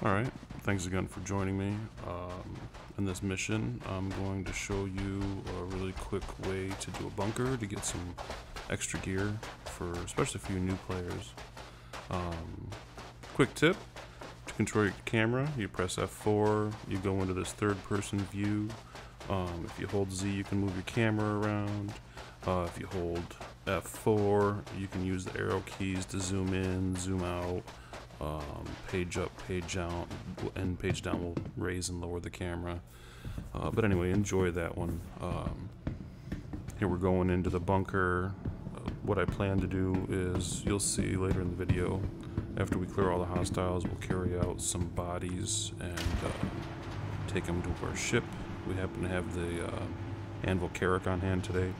Alright, thanks again for joining me. In this mission, I'm going to show you a really quick way to do a bunker to get some extra gear, especially for you new players. Quick tip, to control your camera, you press F4, you go into this third-person view. If you hold Z, you can move your camera around. If you hold F4, you can use the arrow keys to zoom in, zoom out. Page up, page down, and page down will raise and lower the camera. But anyway, enjoy that one. Here we're going into the bunker. What I plan to do is, you'll see later in the video, after we clear all the hostiles, we'll carry out some bodies and take them to our ship. We happen to have the Anvil Carrack on hand today.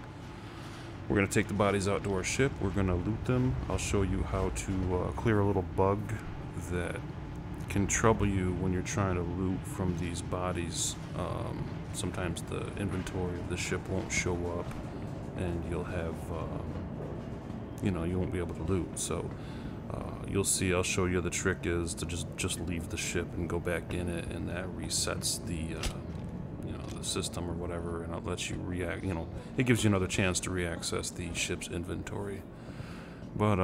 We're going to take the bodies out to our ship. We're going to loot them. I'll show you how to clear a little bug that can trouble you when you're trying to loot from these bodies. Sometimes the inventory of the ship won't show up, and you'll have, you won't be able to loot. So you'll see. I'll show you the trick is to just leave the ship and go back in it, and that resets the system or whatever, and it lets you it gives you another chance to reaccess the ship's inventory. But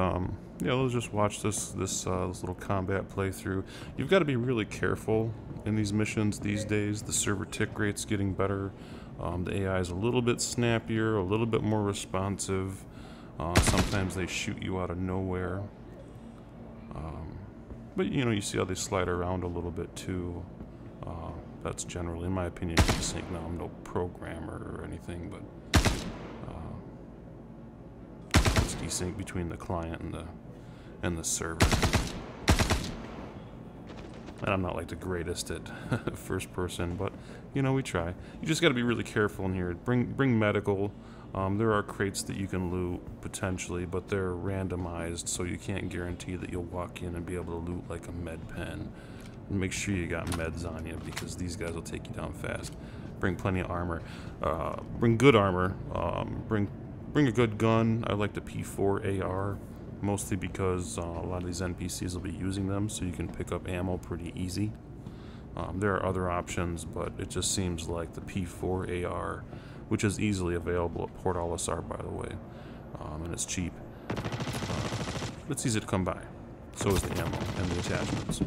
yeah, let's just watch this little combat playthrough. You've got to be really careful in these missions these days. The server tick rate's getting better. The AI is a little bit snappier, a little bit more responsive. Sometimes they shoot you out of nowhere. But you see how they slide around a little bit too. That's generally, in my opinion, desync. Now, I'm no programmer or anything, but it's desync between the client and the server. And I'm not like the greatest at first person, but we try. You just got to be really careful in here. Bring medical. There are crates that you can loot potentially, but they're randomized, so you can't guarantee that you'll walk in and be able to loot like a med pen. Make sure you got meds on you, because these guys will take you down fast. Bring plenty of armor. Bring good armor. Bring a good gun. I like the P4 AR, mostly because a lot of these NPCs will be using them, so you can pick up ammo pretty easy. There are other options, but it just seems like the P4 AR, which is easily available at Port Olisar, by the way, and it's cheap. It's easy to come by. So is the ammo and the attachments.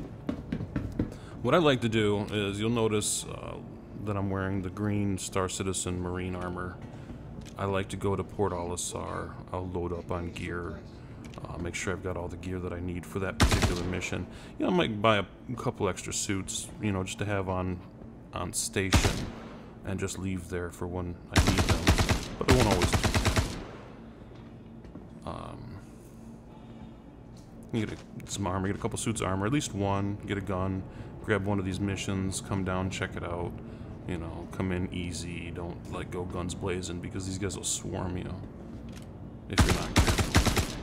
What I like to do is, you'll notice that I'm wearing the green Star Citizen Marine armor. I like to go to Port Olisar. I'll load up on gear, make sure I've got all the gear that I need for that particular mission. I might buy a couple extra suits, just to have on station, and just leave there for when I need them. But I won't always do that. You get some armor, get a couple suits of armor, at least one, get a gun, grab one of these missions, come down, check it out, come in easy, don't go guns blazing, because these guys will swarm you if you're not careful.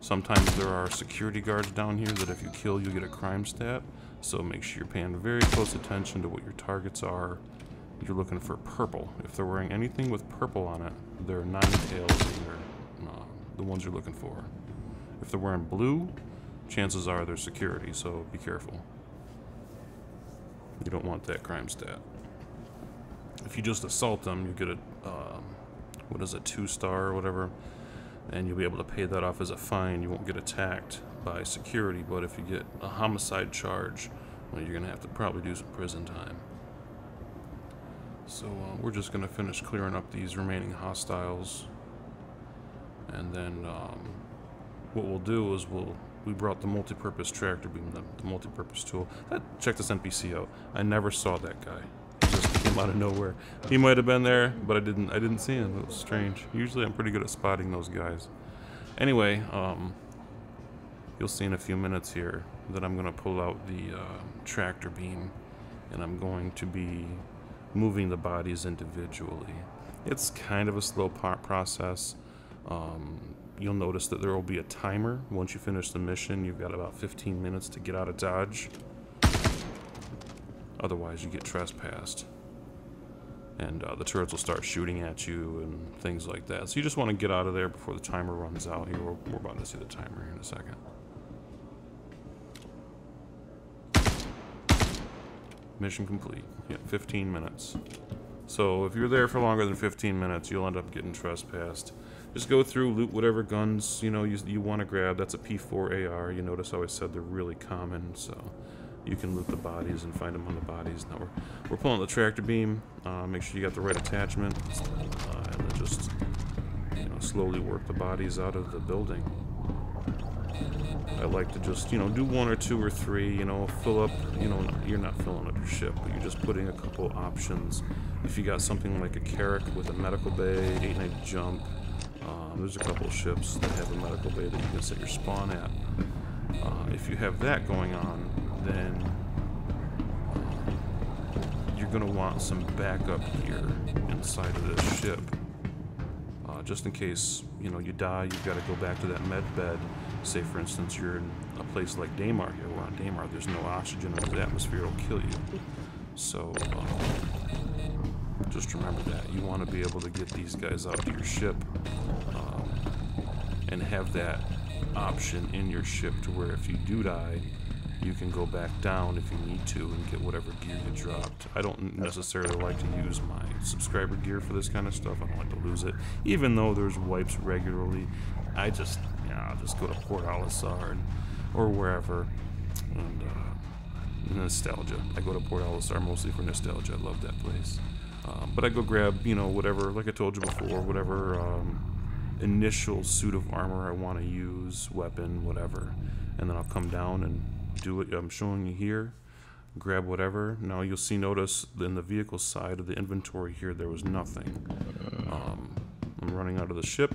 Sometimes there are security guards down here that if you kill, you get a crime stat, so make sure you're paying very close attention to what your targets are. You're looking for purple. If they're wearing anything with purple on it, they're nine-tails, and they're the ones you're looking for. If they're wearing blue, chances are they're security, so be careful. You don't want that crime stat. If you just assault them, you get a, 2-star or whatever, and you'll be able to pay that off as a fine. You won't get attacked by security, but if you get a homicide charge, well, you're going to have to probably do some prison time. So we're just going to finish clearing up these remaining hostiles, and then what we'll do is we brought the multi-purpose tractor beam, the multi-purpose tool. Check this NPC out. I never saw that guy. He just came out of nowhere. He might have been there, but I didn't see him. It was strange. Usually I'm pretty good at spotting those guys. Anyway, you'll see in a few minutes here that I'm going to pull out the tractor beam, and I'm going to be moving the bodies individually. It's kind of a slow process. You'll notice that there will be a timer. Once you finish the mission, you've got about 15 minutes to get out of Dodge. Otherwise, you get trespassed. And the turrets will start shooting at you and things like that. So you just want to get out of there before the timer runs out. Here, we're about to see the timer here in a second. Mission complete. Yeah, 15 minutes. So if you're there for longer than 15 minutes, you'll end up getting trespassed. Just go through, loot whatever guns you want to grab. That's a P4 AR. You notice how I said they're really common, so you can loot the bodies and find them on the bodies. Now we're pulling the tractor beam. Make sure you got the right attachment, and then just slowly work the bodies out of the building. I like to just do 1 or 2 or 3. Fill up. You're not filling up your ship, but you're just putting a couple options. If you got something like a Carrack with a medical bay, 8-night jump. There's a couple of ships that have a medical bay that you can set your spawn at. If you have that going on, then you're going to want some backup gear inside of this ship. Just in case, you die, you've got to go back to that med bed. Say, for instance, you're in a place like Daymar here. We're on Daymar. There's no oxygen in the atmosphere. It'll kill you. So, just remember that. You want to be able to get these guys out to your ship and have that option in your ship to where if you do die, you can go back down if you need to and get whatever gear you dropped. I don't necessarily like to use my subscriber gear for this kind of stuff. I don't like to lose it. Even though there's wipes regularly, I'll just go to Port Olisar or wherever. And nostalgia. I go to Port Olisar mostly for nostalgia. I love that place. But I go grab, whatever, like I told you before, whatever initial suit of armor I want to use, weapon, whatever. And then I'll come down and do what I'm showing you here. Grab whatever. Now you'll notice in the vehicle side of the inventory here, there was nothing. I'm running out of the ship.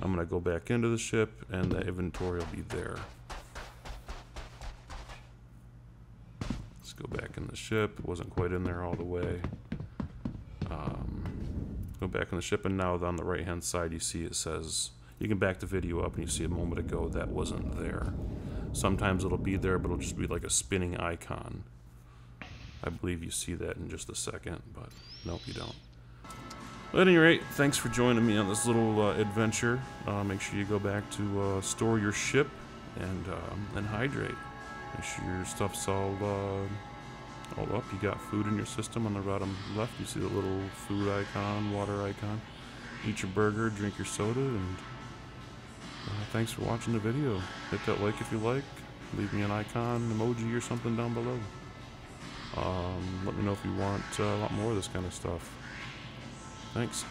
I'm going to go back into the ship, and the inventory will be there. Let's go back in the ship. It wasn't quite in there all the way. Go back in the ship, and now on the right hand side you see it says, you can back the video up and you see a moment ago that wasn't there. Sometimes it'll be there, but it'll just be like a spinning icon. I believe you see that in just a second, but nope, you don't. At any rate, thanks for joining me on this little adventure. Make sure you go back to store your ship and hydrate. Make sure your stuff's all up. You got food in your system. On the bottom left, you see the little food icon, water icon. Eat your burger, drink your soda, and thanks for watching the video. Hit that like if you like. Leave me an icon, emoji, or something down below. Let me know if you want a lot more of this kind of stuff. Thanks.